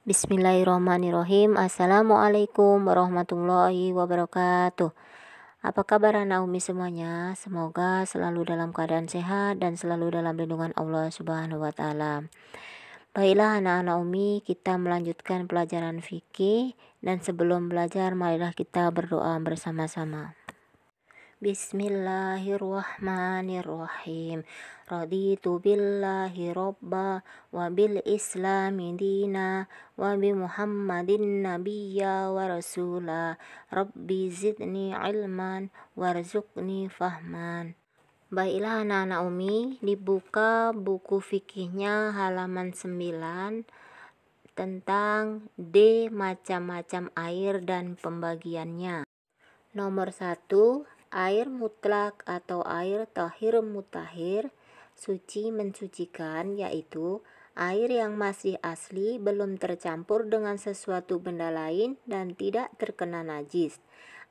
Bismillahirrahmanirrahim. Assalamualaikum warahmatullahi wabarakatuh. Apa kabar anak Umi semuanya? Semoga selalu dalam keadaan sehat dan selalu dalam lindungan Allah Subhanahu wa taala. Baiklah anak-anak Umi, kita melanjutkan pelajaran fikih, dan sebelum belajar marilah kita berdoa bersama-sama. Bismillahirrahmanirrahim. Raditu billahi robba wa bil islami dina wa bi muhammadin nabiyya wa rasula. Rabbi zidni ilman warzuqni fahman. Baiklah anak-anak Umi, dibuka buku fikihnya halaman 9 tentang D macam-macam air dan pembagiannya. Nomor 1, air mutlak atau air tahir mutahhir, suci mensucikan, yaitu air yang masih asli, belum tercampur dengan sesuatu benda lain dan tidak terkena najis.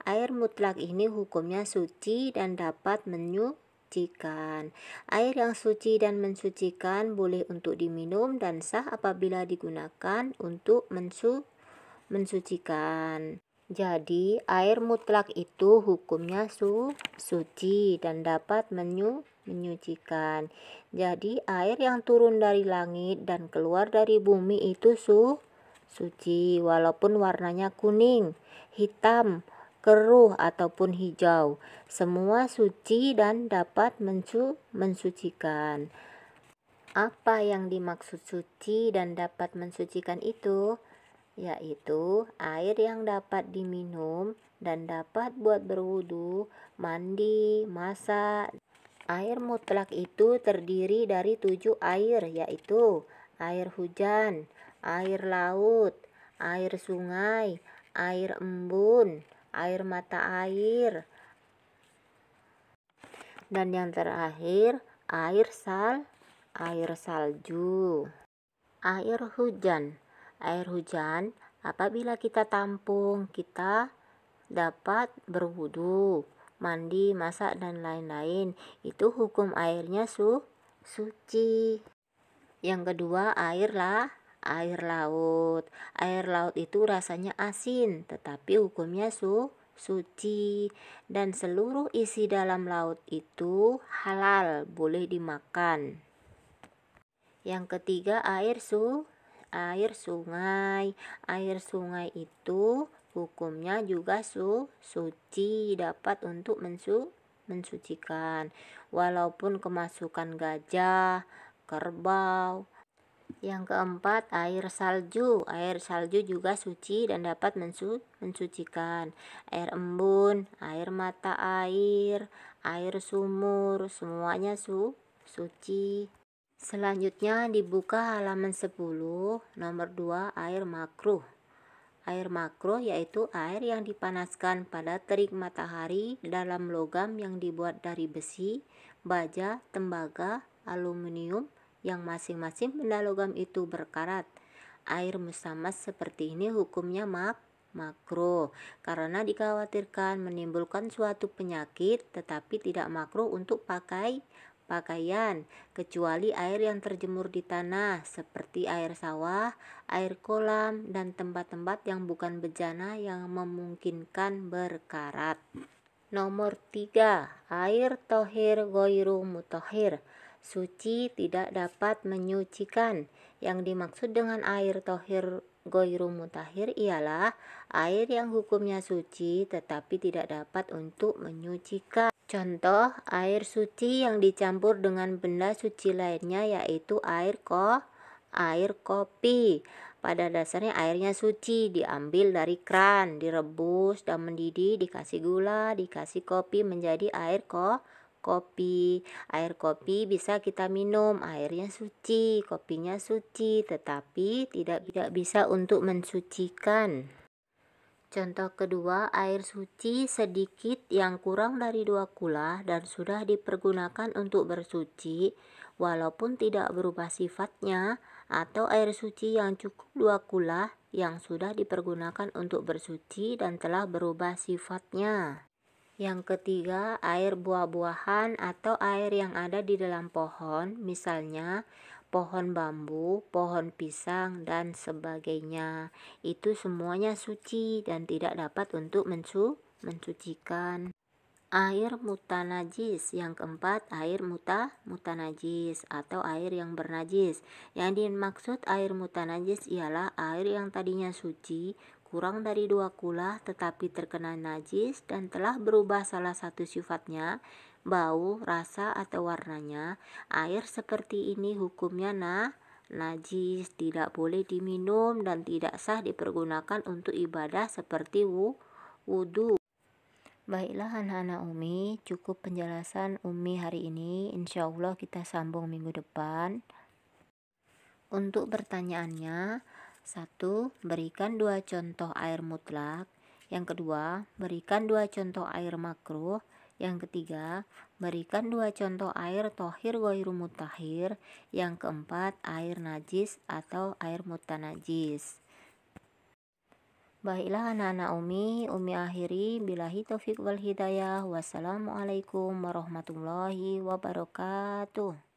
Air mutlak ini hukumnya suci dan dapat menyucikan. Air yang suci dan mensucikan boleh untuk diminum dan sah apabila digunakan untuk mensucikan. Jadi air mutlak itu hukumnya suci dan dapat menyucikan. Jadi air yang turun dari langit dan keluar dari bumi itu suci, walaupun warnanya kuning, hitam, keruh ataupun hijau. Semua suci dan dapat mensucikan. Apa yang dimaksud suci dan dapat mensucikan itu? Yaitu air yang dapat diminum dan dapat buat berwudu, mandi, masak. Air mutlak itu terdiri dari 7 air, yaitu air hujan, air laut, air sungai, air embun, air mata air, dan yang terakhir air salju. Air hujan. Air hujan apabila kita tampung, kita dapat berwudu, mandi, masak, dan lain-lain. Itu hukum airnya suci. Yang kedua air laut. Air laut itu rasanya asin, tetapi hukumnya suci. Dan seluruh isi dalam laut itu halal, boleh dimakan. Yang ketiga air sungai. Air sungai itu hukumnya juga suci, dapat untuk mensucikan, walaupun kemasukan gajah, kerbau. Yang keempat air salju. Air salju juga suci dan dapat mensucikan. Air embun, air mata air, air sumur, semuanya suci. Selanjutnya dibuka halaman 10, nomor 2, air makruh. Air makruh yaitu air yang dipanaskan pada terik matahari dalam logam yang dibuat dari besi, baja, tembaga, aluminium, yang masing-masing benda logam itu berkarat. Air musammas seperti ini hukumnya makruh karena dikhawatirkan menimbulkan suatu penyakit, tetapi tidak makruh untuk pakaian, kecuali air yang terjemur di tanah seperti air sawah, air kolam, dan tempat-tempat yang bukan bejana yang memungkinkan berkarat. Nomor 3, air thohir ghairu mutahhir, suci tidak dapat menyucikan. Yang dimaksud dengan air thohir ghairu mutahhir ialah air yang hukumnya suci tetapi tidak dapat untuk menyucikan. Contoh air suci yang dicampur dengan benda suci lainnya yaitu air kopi. Pada dasarnya airnya suci, diambil dari keran, direbus dan mendidih, dikasih gula, dikasih kopi menjadi air kopi. Air kopi bisa kita minum, airnya suci, kopinya suci, tetapi tidak bisa untuk mensucikan. Contoh kedua, air suci sedikit yang kurang dari 2 kula dan sudah dipergunakan untuk bersuci walaupun tidak berubah sifatnya, atau air suci yang cukup 2 kula yang sudah dipergunakan untuk bersuci dan telah berubah sifatnya. Yang ketiga, air buah-buahan atau air yang ada di dalam pohon, misalnya pohon bambu, pohon pisang, dan sebagainya. Itu semuanya suci dan tidak dapat untuk mensucikan. Air mutanajis. Yang keempat, air mutanajis atau air yang bernajis. Yang dimaksud air mutanajis ialah air yang tadinya suci kurang dari 2 kula tetapi terkena najis dan telah berubah salah satu sifatnya, bau, rasa, atau warnanya. Air seperti ini hukumnya najis, tidak boleh diminum dan tidak sah dipergunakan untuk ibadah seperti wudhu. Baiklah anak-anak Umi, cukup penjelasan Umi hari ini. Insya Allah kita sambung minggu depan. Untuk pertanyaannya, 1. Berikan 2 contoh air mutlak. Yang kedua, berikan 2 contoh air makruh. Yang ketiga, berikan 2 contoh air tohir ghairu mutahhir. Yang keempat, air najis atau air mutanajis. Baiklah anak-anak Umi akhiri billahi taufik wal hidayah. Wassalamualaikum warahmatullahi wabarakatuh.